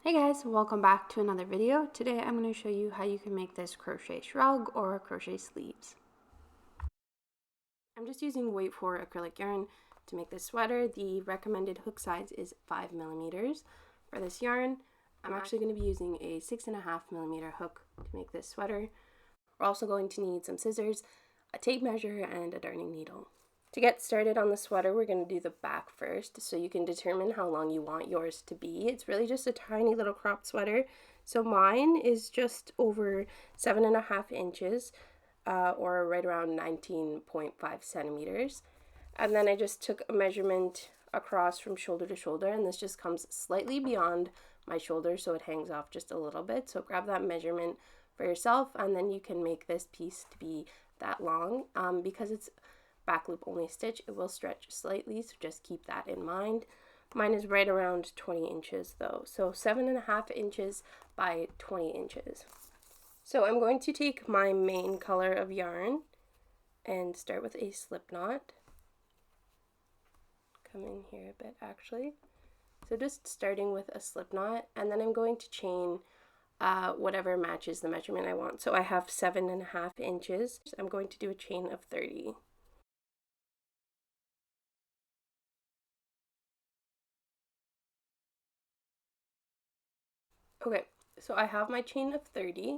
Hey guys, welcome back to another video. Today I'm going to show you how you can make this crochet shrug or crochet sleeves. I'm just using weight 4 acrylic yarn to make this sweater. The recommended hook size is 5mm. For this yarn, I'm actually going to be using a 6.5mm hook to make this sweater. We're also going to need some scissors, a tape measure, and a darning needle. To get started on the sweater, we're going to do the back first, so you can determine how long you want yours to be. It's really just a tiny little cropped sweater. So mine is just over 7.5 inches, or right around 19.5 centimeters. And then I just took a measurement across from shoulder to shoulder, and this just comes slightly beyond my shoulder, so it hangs off just a little bit. So grab that measurement for yourself, and then you can make this piece to be that long. Because it's back loop only stitch, it will stretch slightly, so just keep that in mind. Mine is right around 20 inches though, so 7.5 inches by 20 inches. So I'm going to take my main color of yarn and start with a slip knot. Come in here a bit actually. So just starting with a slip knot, and then I'm going to chain whatever matches the measurement I want. So I have 7.5 inches. I'm going to do a chain of 30. Okay, so I have my chain of 30,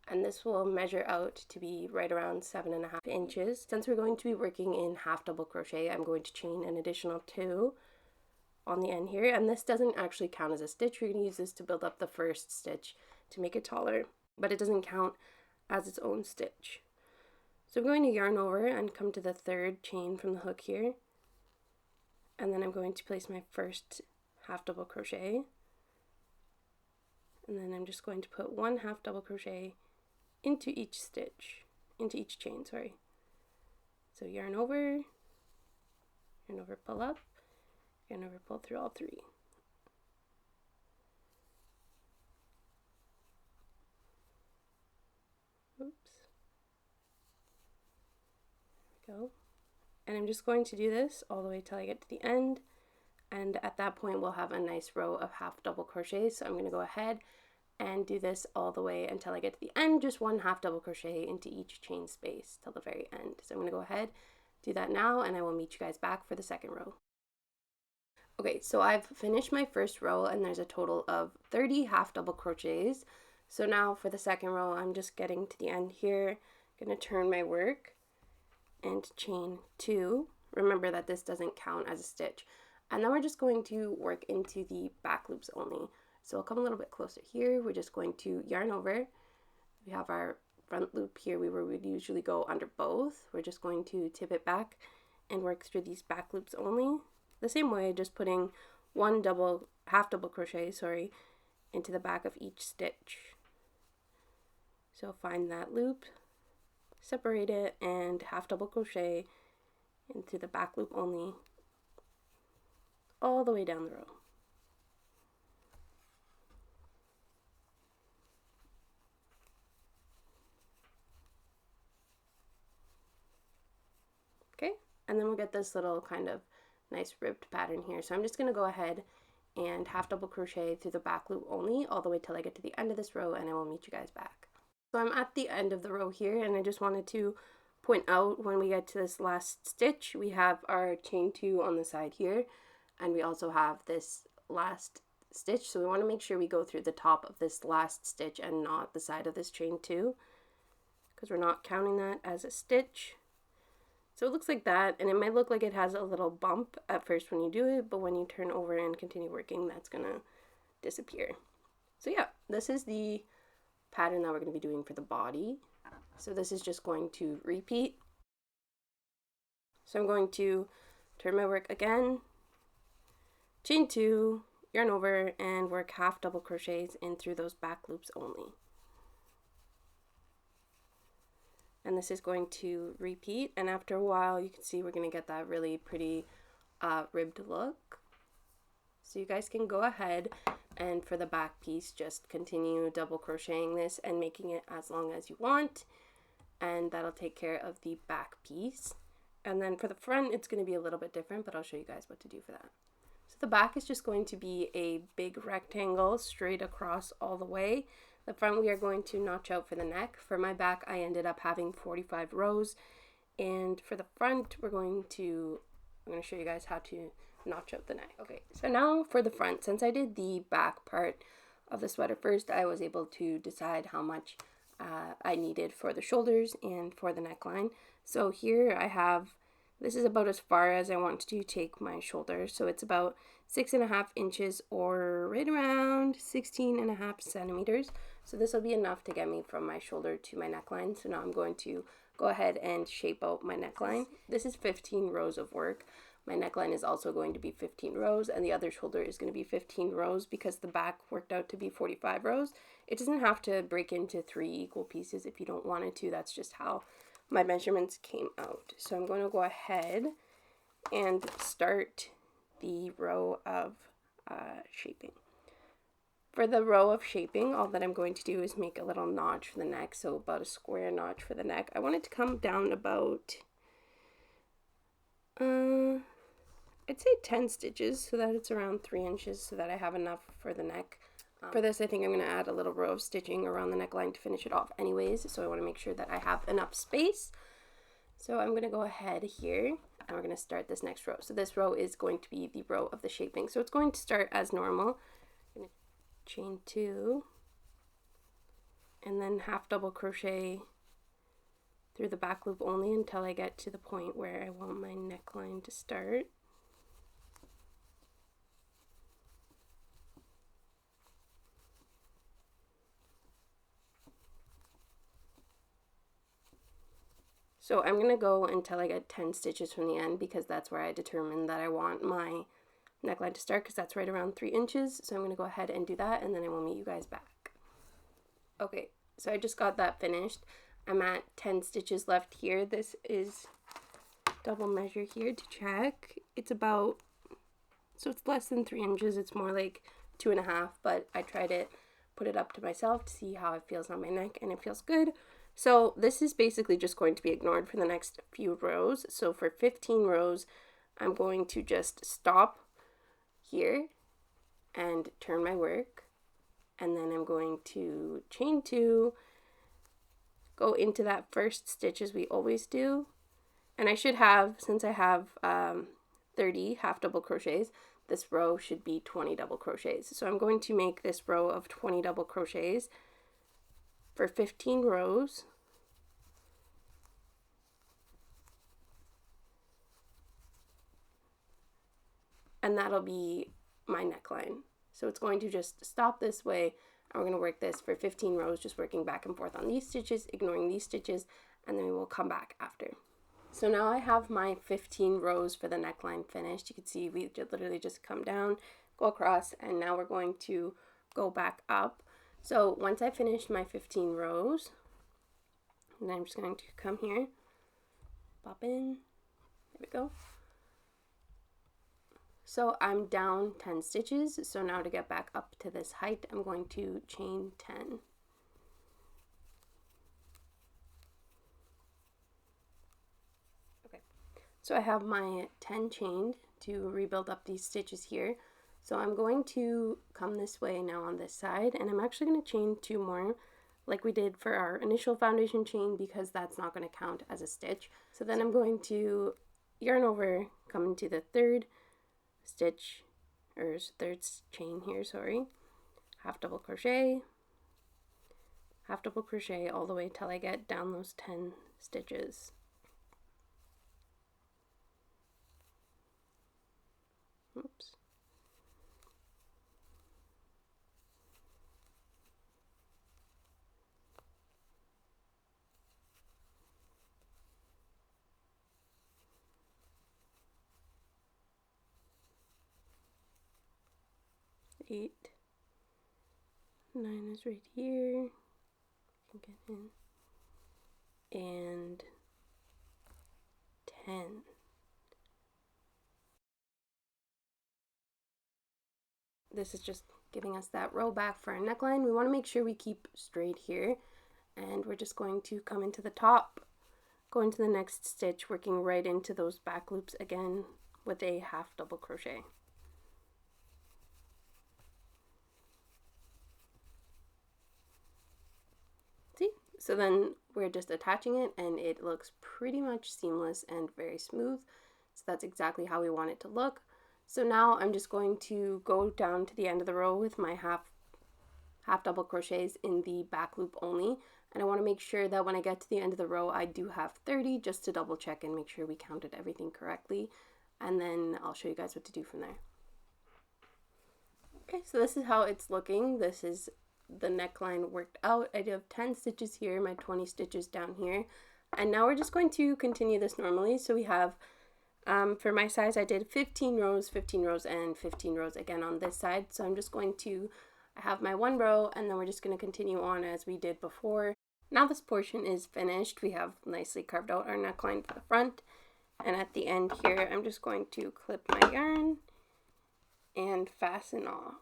and this will measure out to be right around 7.5 inches. Since we're going to be working in half double crochet, I'm going to chain an additional 2 on the end here, and this doesn't actually count as a stitch. We're going to use this to build up the first stitch to make it taller, but it doesn't count as its own stitch. So I'm going to yarn over and come to the third chain from the hook here, and then I'm going to place my first half double crochet, and then I'm just going to put 1 half double crochet into each stitch, into each chain, sorry. So yarn over, pull up, yarn over, pull through all 3. Oops. There we go. And I'm just going to do this all the way till I get to the end, and at that point we'll have a nice row of half double crochets. So I'm going to go ahead and do this all the way until I get to the end, just 1 half double crochet into each chain space till the very end. So I'm going to go ahead, do that now, and I will meet you guys back for the second row. Okay, so I've finished my first row, and there's a total of 30 half double crochets. So now for the second row, I'm just getting to the end here, going to turn my work and chain 2. Remember that this doesn't count as a stitch. And then we're just going to work into the back loops only. So I'll come a little bit closer here. We're just going to yarn over. We have our front loop here we would usually go under both. We're just going to tip it back and work through these back loops only. The same way, just putting 1 half double crochet, into the back of each stitch. So find that loop, separate it, and half double crochet into the back loop only all the way down the row. Okay, and then we'll get this little kind of nice ribbed pattern here. So I'm just going to go ahead and half double crochet through the back loop only all the way till I get to the end of this row, and I will meet you guys back. So I'm at the end of the row here, and I just wanted to point out when we get to this last stitch, we have our chain 2 on the side here, and we also have this last stitch. So we want to make sure we go through the top of this last stitch and not the side of this chain 2, because we're not counting that as a stitch. So it looks like that, and it might look like it has a little bump at first when you do it, but when you turn over and continue working, that's gonna disappear. So yeah, this is the pattern that we're going to be doing for the body. So this is just going to repeat. So I'm going to turn my work again, chain 2, yarn over, and work half double crochets in through those back loops only. And this is going to repeat, and after a while you can see we're going to get that really pretty ribbed look. So you guys can go ahead and for the back piece just continue double crocheting this and making it as long as you want, and that'll take care of the back piece. And then for the front it's going to be a little bit different, but I'll show you guys what to do for that. So The back is just going to be a big rectangle straight across all the way. The front we are going to notch out for the neck. For my back, I ended up having 45 rows. And for the front, I'm going to show you guys how to notch out the neck. Okay, so now for the front, since I did the back part of the sweater first, I was able to decide how much I needed for the shoulders and for the neckline. So here I have, this is about as far as I want to take my shoulders. So it's about 6.5 inches or right around 16.5 centimeters. So this will be enough to get me from my shoulder to my neckline. So now I'm going to go ahead and shape out my neckline. This is 15 rows of work. My neckline is also going to be 15 rows, and the other shoulder is going to be 15 rows because the back worked out to be 45 rows. It doesn't have to break into 3 equal pieces if you don't want it to. That's just how my measurements came out. So I'm going to go ahead and start the row of shaping. For the row of shaping, all that I'm going to do is make a little notch for the neck, so about a square notch for the neck. I want it to come down about, I'd say 10 stitches so that it's around 3 inches so that I have enough for the neck. For this, I think I'm going to add a little row of stitching around the neckline to finish it off anyways, so I want to make sure that I have enough space. So I'm going to go ahead here and we're going to start this next row. So this row is going to be the row of the shaping. So it's going to start as normal. I'm going to chain 2 and then half double crochet through the back loop only until I get to the point where I want my neckline to start. So I'm going to go until I get 10 stitches from the end because that's where I determined that I want my neckline to start because that's right around 3 inches. So I'm going to go ahead and do that and then I will meet you guys back. Okay, so I just got that finished. I'm at 10 stitches left here. This is double measure here to check. It's about, so it's less than 3 inches. It's more like 2.5, but I tried it, put it up to myself to see how it feels on my neck and it feels good. So this is basically just going to be ignored for the next few rows. So for 15 rows, I'm going to just stop here and turn my work. And then I'm going to chain 2, go into that first stitch as we always do. And I should have, since I have 30 half double crochets, this row should be 20 double crochets. So I'm going to make this row of 20 double crochets for 15 rows. And that'll be my neckline. So it's going to just stop this way, and we're going to work this for 15 rows, just working back and forth on these stitches, ignoring these stitches, and then we will come back after. So now I have my 15 rows for the neckline finished. You can see we literally just come down, go across, and now we're going to go back up. So once I finish my 15 rows, and I'm just going to come here, pop in, there we go. So I'm down 10 stitches, so now to get back up to this height, I'm going to chain 10. Okay, so I have my 10 chained to rebuild up these stitches here. So I'm going to come this way now on this side, and I'm actually going to chain 2 more like we did for our initial foundation chain because that's not going to count as a stitch. So then I'm going to yarn over, come into the third stitch, or third chain here, sorry, half double crochet all the way till I get down those 10 stitches. Oops. Eight, 9 is right here, can get in, and 10. This is just giving us that row back for our neckline. We want to make sure we keep straight here, and we're just going to come into the top, go into the next stitch, working right into those back loops again with a half double crochet. So then we're just attaching it and it looks pretty much seamless and very smooth. So that's exactly how we want it to look. So now I'm just going to go down to the end of the row with my half double crochets in the back loop only. And I want to make sure that when I get to the end of the row, I do have 30 just to double check and make sure we counted everything correctly. And then I'll show you guys what to do from there. Okay, so this is how it's looking. This is the neckline worked out. I do have 10 stitches here, my 20 stitches down here. And now we're just going to continue this normally. So we have, for my size, I did 15 rows, 15 rows, and 15 rows again on this side. So I'm just going to, I have my one row, and then we're just going to continue on as we did before. Now this portion is finished. We have nicely carved out our neckline for the front. And at the end here, I'm just going to clip my yarn and fasten off.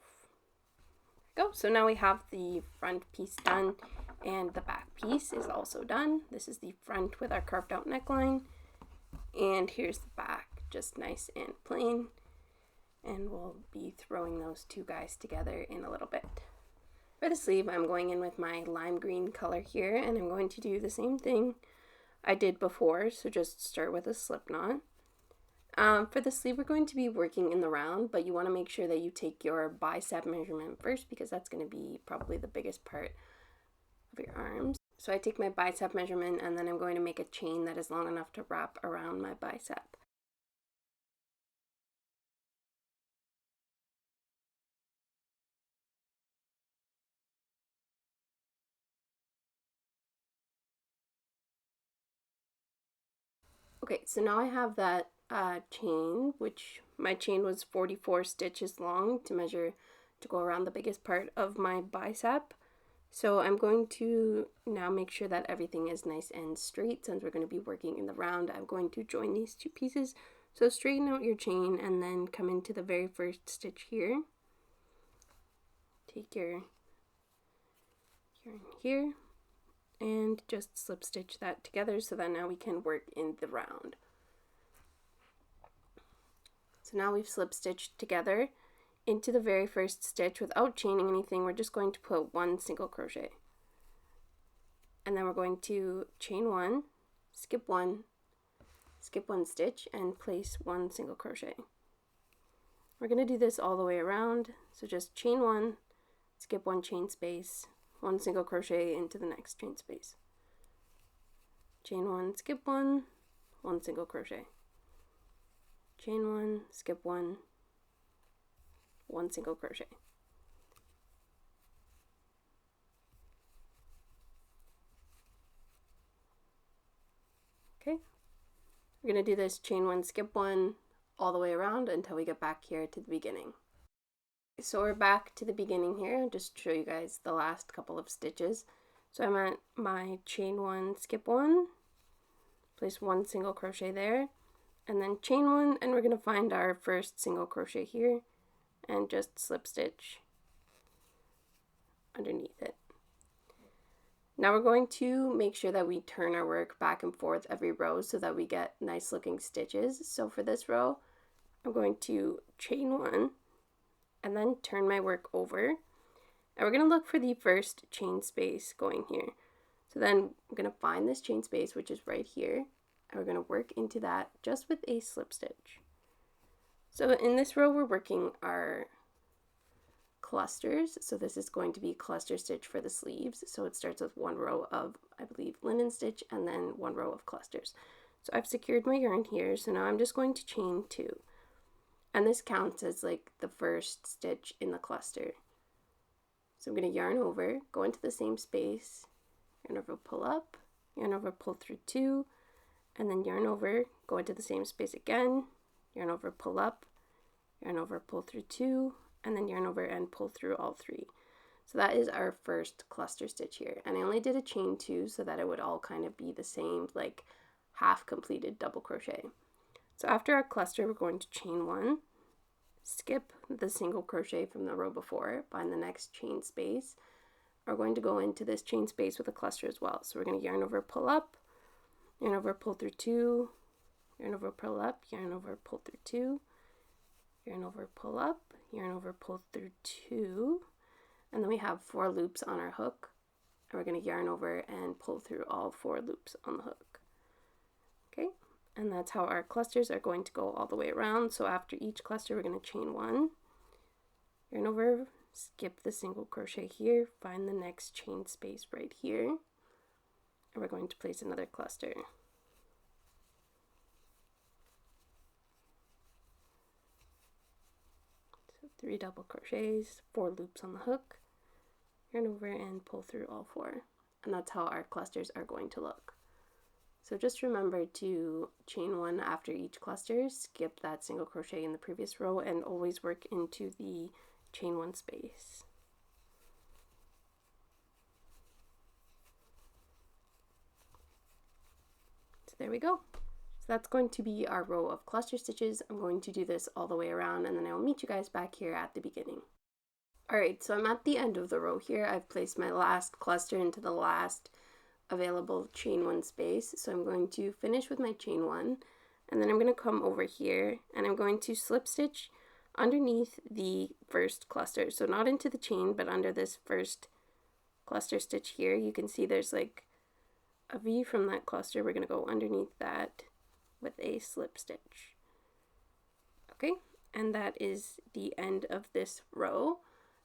Go. So now we have the front piece done and the back piece is also done. This is the front with our carved out neckline, and here's the back, just nice and plain. And we'll be throwing those two guys together in a little bit. For the sleeve, I'm going in with my lime green color here, and I'm going to do the same thing I did before, so just start with a slip knot. For the sleeve, we're going to be working in the round, but you want to make sure that you take your bicep measurement first because that's going to be probably the biggest part of your arms. So I take my bicep measurement and then I'm going to make a chain that is long enough to wrap around my bicep. Okay, so now I have that chain, which my chain was 44 stitches long to measure to go around the biggest part of my bicep. So I'm going to now make sure that everything is nice and straight since we're going to be working in the round. I'm going to join these two pieces. So straighten out your chain and then come into the very first stitch here. Take your yarn here and just slip stitch that together so that now we can work in the round. So now we've slip stitched together into the very first stitch without chaining anything. We're just going to put one single crochet, and then we're going to chain one, skip one stitch, and place one single crochet. We're going to do this all the way around, so just chain one, skip one chain space, one single crochet into the next chain space, chain one, skip one, one single crochet, chain one, skip one, one single crochet. Okay, we're going to do this chain one, skip one all the way around until we get back here to the beginning. So we're back to the beginning here. I'll just show you guys the last couple of stitches. So I'm at my chain one, skip one, place one single crochet there, and then chain one, and we're going to find our first single crochet here and just slip stitch underneath it. Now we're going to make sure that we turn our work back and forth every row so that we get nice looking stitches. So for this row, I'm going to chain one and then turn my work over. And we're going to look for the first chain space going here. So then I'm going to find this chain space, which is right here, and we're going to work into that just with a slip stitch. So in this row, we're working our clusters. So this is going to be cluster stitch for the sleeves. So it starts with one row of, I believe, linen stitch and then one row of clusters. So I've secured my yarn here. So now I'm just going to chain two. And this counts as like the first stitch in the cluster. So I'm going to yarn over, go into the same space, yarn over, pull up, yarn over, pull through two, and then yarn over, go into the same space again, yarn over, pull up, yarn over, pull through two, and then yarn over and pull through all three. So that is our first cluster stitch here. And I only did a chain two so that it would all kind of be the same, like half completed double crochet. So after our cluster, we're going to chain one, skip the single crochet from the row before, find the next chain space. We're going to go into this chain space with a cluster as well. So we're going to yarn over, pull up, yarn over, pull through two, yarn over, pull up, yarn over, pull through two, yarn over, pull up, yarn over, pull through two, and then we have 4 loops on our hook. and we're going to yarn over and pull through all 4 loops on the hook. Okay, and that's how our clusters are going to go all the way around. So after each cluster, we're going to chain 1, yarn over, skip the single crochet here, find the next chain space right here, and we're going to place another cluster. So 3 double crochets, 4 loops on the hook, yarn over and pull through all 4. And that's how our clusters are going to look. So just remember to chain 1 after each cluster, skip that single crochet in the previous row, and always work into the chain 1 space. So there we go. So that's going to be our row of cluster stitches. I'm going to do this all the way around, and then I will meet you guys back here at the beginning. Alright, so I'm at the end of the row here. I've placed my last cluster into the last available chain 1 space. So I'm going to finish with my chain 1, and then I'm going to come over here and I'm going to slip stitch underneath the first cluster. So not into the chain, but under this first cluster stitch here. You can see there's like a V from that cluster. We're going to go underneath that with a slip stitch. Okay, and that is the end of this row.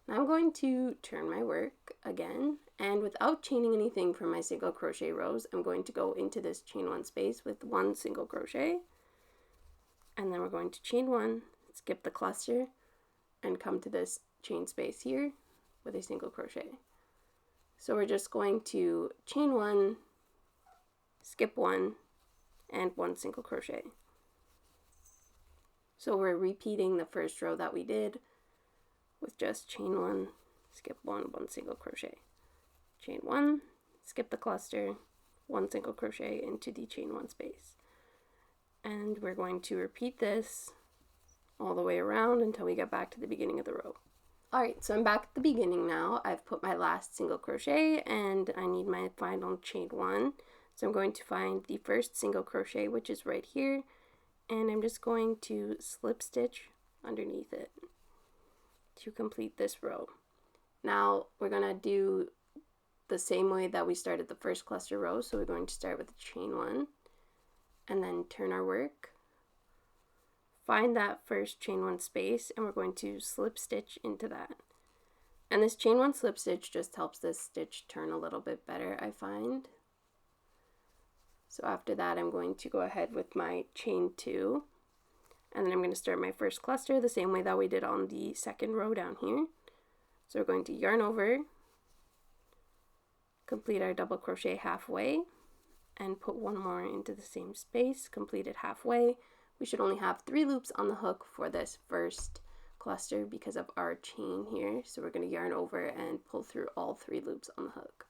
Now I'm going to turn my work again, and without chaining anything from my single crochet rows, I'm going to go into this chain 1 space with 1 single crochet, and then we're going to chain 1, skip the cluster, and come to this chain space here with a single crochet. So we're just going to chain 1, skip 1, and 1 single crochet. So we're repeating the first row that we did with just chain 1, skip 1, 1 single crochet. Chain 1, skip the cluster, 1 single crochet into the chain 1 space. And we're going to repeat this all the way around until we get back to the beginning of the row. Alright, so I'm back at the beginning now. I've put my last single crochet and I need my final chain 1. So I'm going to find the first single crochet, which is right here, and I'm just going to slip stitch underneath it to complete this row. Now we're going to do the same way that we started the first cluster row. So we're going to start with the chain 1 and then turn our work, find that first chain 1 space, and we're going to slip stitch into that. And this chain 1 slip stitch just helps this stitch turn a little bit better, I find. So after that, I'm going to go ahead with my chain 2, and then I'm going to start my first cluster the same way that we did on the second row down here. So we're going to yarn over, complete our double crochet halfway, and put 1 more into the same space, complete it halfway. We should only have 3 loops on the hook for this first cluster because of our chain here. So we're going to yarn over and pull through all 3 loops on the hook.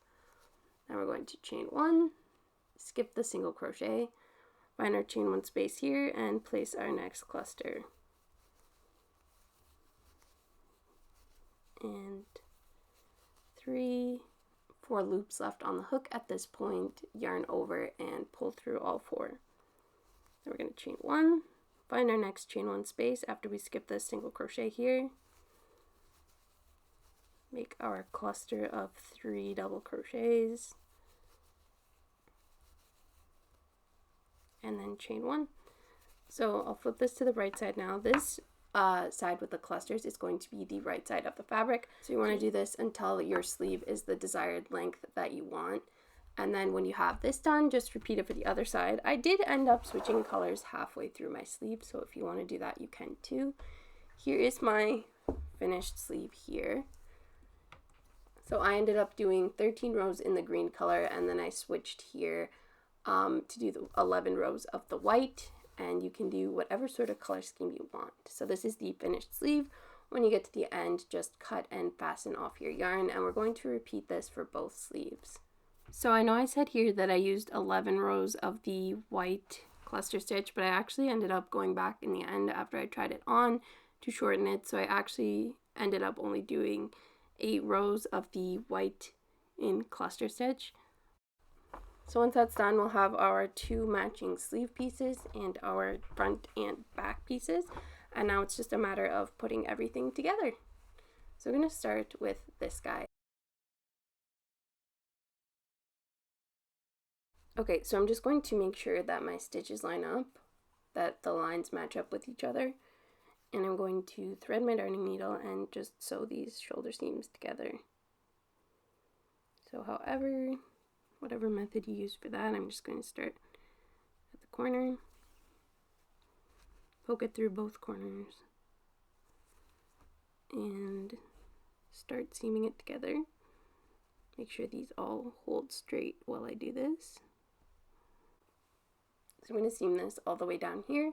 Now we're going to chain 1, skip the single crochet, find our chain 1 space here, and place our next cluster. And 4 loops left on the hook at this point, yarn over and pull through all 4. Then we're going to chain 1, find our next chain 1 space after we skip the single crochet here, make our cluster of 3 double crochets, and then chain 1. So I'll flip this to the right side now. This side with the clusters is going to be the right side of the fabric. So you want to do this until your sleeve is the desired length that you want. And then when you have this done, just repeat it for the other side. I did end up switching colors halfway through my sleeve, so if you want to do that, you can too. Here is my finished sleeve here. So I ended up doing 13 rows in the green color, and then I switched here to do the 11 rows of the white, and you can do whatever sort of color scheme you want. So this is the finished sleeve. When you get to the end, just cut and fasten off your yarn, and we're going to repeat this for both sleeves. So I know I said here that I used 11 rows of the white cluster stitch, but I actually ended up going back in the end after I tried it on to shorten it, so I actually ended up only doing 8 rows of the white in cluster stitch. So once that's done, we'll have our 2 matching sleeve pieces and our front and back pieces, and now it's just a matter of putting everything together. So we're going to start with this guy. Okay, so I'm just going to make sure that my stitches line up, that the lines match up with each other, and I'm going to thread my darning needle and just sew these shoulder seams together. So whatever method you use for that, I'm just going to start at the corner, poke it through both corners, and start seaming it together. Make sure these all hold straight while I do this. So I'm going to seam this all the way down here.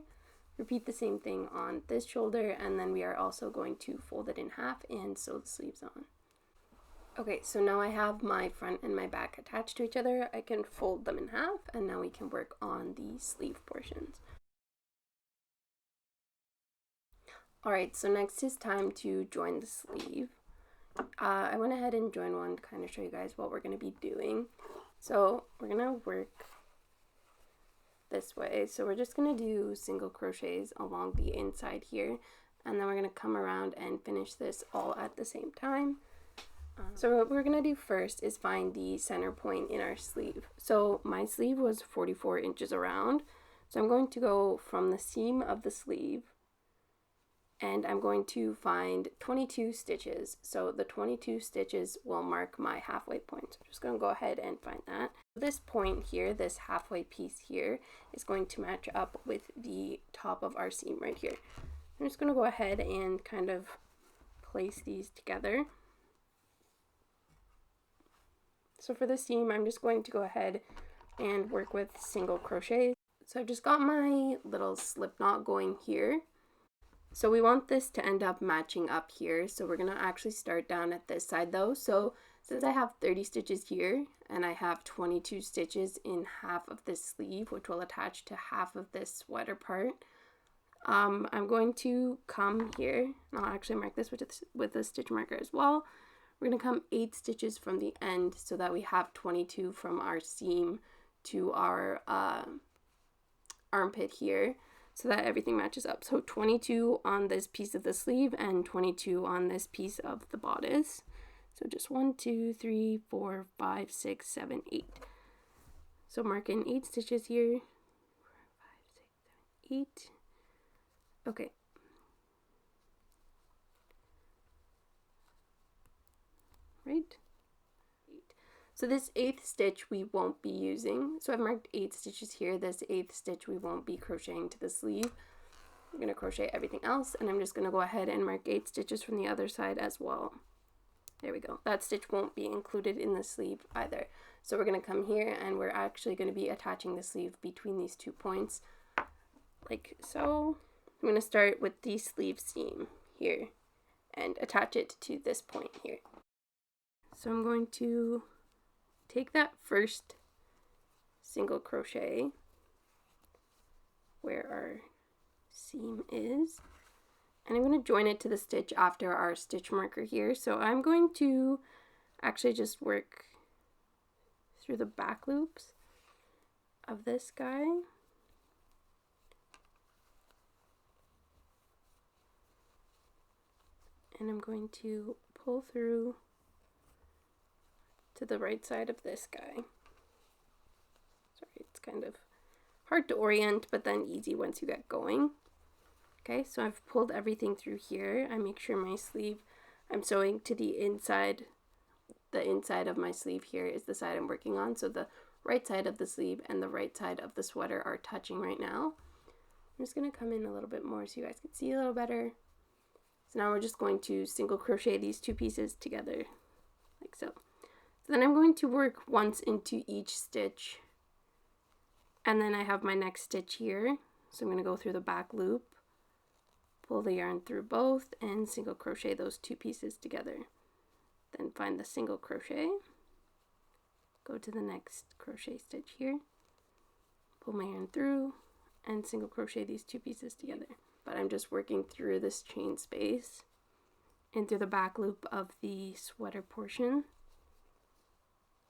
Repeat the same thing on this shoulder, and then we are also going to fold it in half and sew the sleeves on. Okay, so now I have my front and my back attached to each other. I can fold them in half, and now we can work on the sleeve portions. Alright, so next is time to join the sleeve. I went ahead and joined one to kind of show you guys what we're going to be doing. So we're going to work this way. So we're just going to do single crochets along the inside here, and then we're going to come around and finish this all at the same time. So what we're going to do first is find the center point in our sleeve. So my sleeve was 44 inches around, so I'm going to go from the seam of the sleeve, and I'm going to find 22 stitches. So the 22 stitches will mark my halfway point. So I'm just going to go ahead and find that. This point here, this halfway piece here, is going to match up with the top of our seam right here. I'm just going to go ahead and kind of place these together. So for the seam, I'm just going to go ahead and work with single crochet. So I've just got my little slip knot going here. So we want this to end up matching up here. So we're going to actually start down at this side though. So since I have 30 stitches here and I have 22 stitches in half of this sleeve, which will attach to half of this sweater part, I'm going to come here, and I'll actually mark this with a stitch marker as well. We're going to come 8 stitches from the end so that we have 22 from our seam to our armpit here, so that everything matches up. So 22 on this piece of the sleeve and 22 on this piece of the bodice. So just 1, 2, 3, 4, 5, 6, 7, 8. So mark in 8 stitches here. 4, 5, 6, 7, 8. Okay. Right? So this 8th stitch we won't be using. So I've marked 8 stitches here. This 8th stitch we won't be crocheting to the sleeve. I'm going to crochet everything else, and I'm just going to go ahead and mark 8 stitches from the other side as well. There we go. That stitch won't be included in the sleeve either. So we're going to come here, and we're actually going to be attaching the sleeve between these 2 points, like so. I'm going to start with the sleeve seam here and attach it to this point here. So I'm going to take that first single crochet where our seam is, and I'm going to join it to the stitch after our stitch marker here. So I'm going to actually just work through the back loops of this guy. And I'm going to pull through to the right side of this guy. Sorry, it's kind of hard to orient, but then easy once you get going. Okay, so I've pulled everything through here. I make sure my sleeve, I'm sewing to the inside of my sleeve here is the side I'm working on. So the right side of the sleeve and the right side of the sweater are touching right now. I'm just going to come in a little bit more so you guys can see a little better. So now we're just going to single crochet these 2 pieces together, like so. So then I'm going to work once into each stitch, and then I have my next stitch here. So I'm going to go through the back loop, pull the yarn through both, and single crochet those 2 pieces together. Then find the single crochet, go to the next crochet stitch here, pull my yarn through, and single crochet these 2 pieces together. But I'm just working through this chain space and through the back loop of the sweater portion.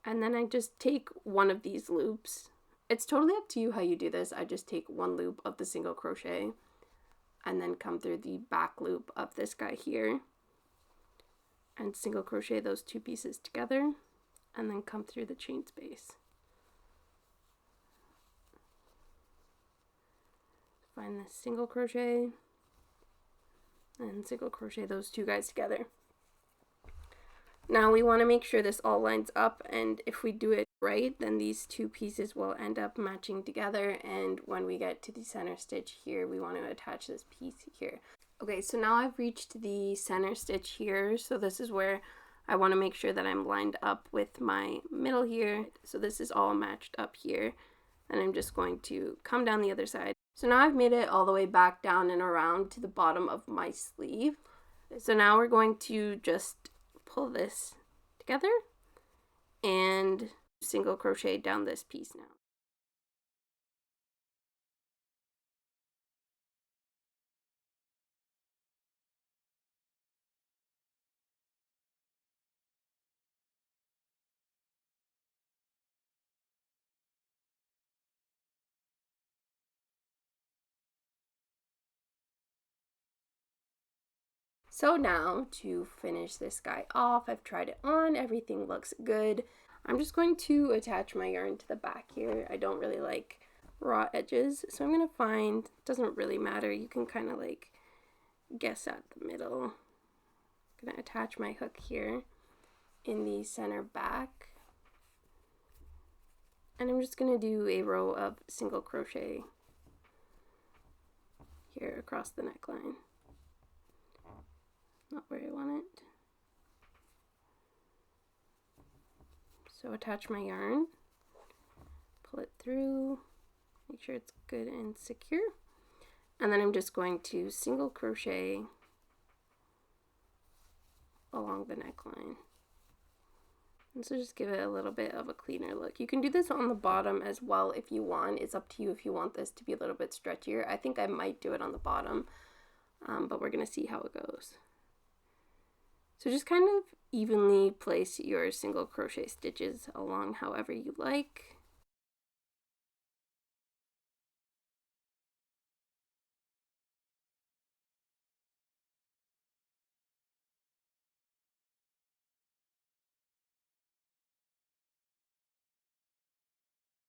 And then I just take one of these loops. It's totally up to you how you do this. I just take one loop of the single crochet and then come through the back loop of this guy here and single crochet those 2 pieces together and then come through the chain space. find the single crochet and single crochet those two guys together. Now we want to make sure this all lines up, and if we do it right, then these two pieces will end up matching together, and when we get to the center stitch here, we want to attach this piece here. Okay, so now I've reached the center stitch here, so this is where I want to make sure that I'm lined up with my middle here. So this is all matched up here, and I'm just going to come down the other side. So now I've made it all the way back down and around to the bottom of my sleeve. So now we're going to just pull this together and single crochet down this piece now. So now to finish this guy off, I've tried it on, everything looks good. I'm just going to attach my yarn to the back here. I don't really like raw edges, so I'm going to find, doesn't really matter, you can kind of like guess at the middle. I'm going to attach my hook here in the center back, and I'm just going to do a row of single crochet here across the neckline. Not where I want it. So attach my yarn, pull it through, make sure it's good and secure, and then I'm just going to single crochet along the neckline. And so just give it a little bit of a cleaner look. You can do this on the bottom as well if you want. It's up to you if you want this to be a little bit stretchier. I think I might do it on the bottom, but we're going to see how it goes. So just kind of evenly place your single crochet stitches along however you like.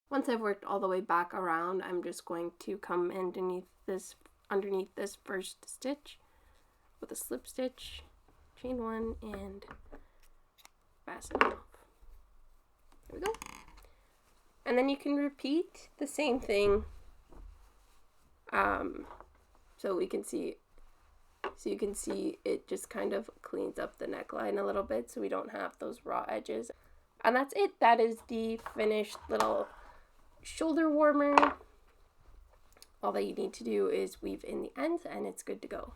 Once I've worked all the way back around, I'm just going to come underneath this first stitch with a slip stitch, chain one, and fasten it off. There we go. And then you can repeat the same thing. So you can see it just kind of cleans up the neckline a little bit, so we don't have those raw edges. And that's it. That is the finished little shoulder warmer. All that you need to do is weave in the ends, and it's good to go.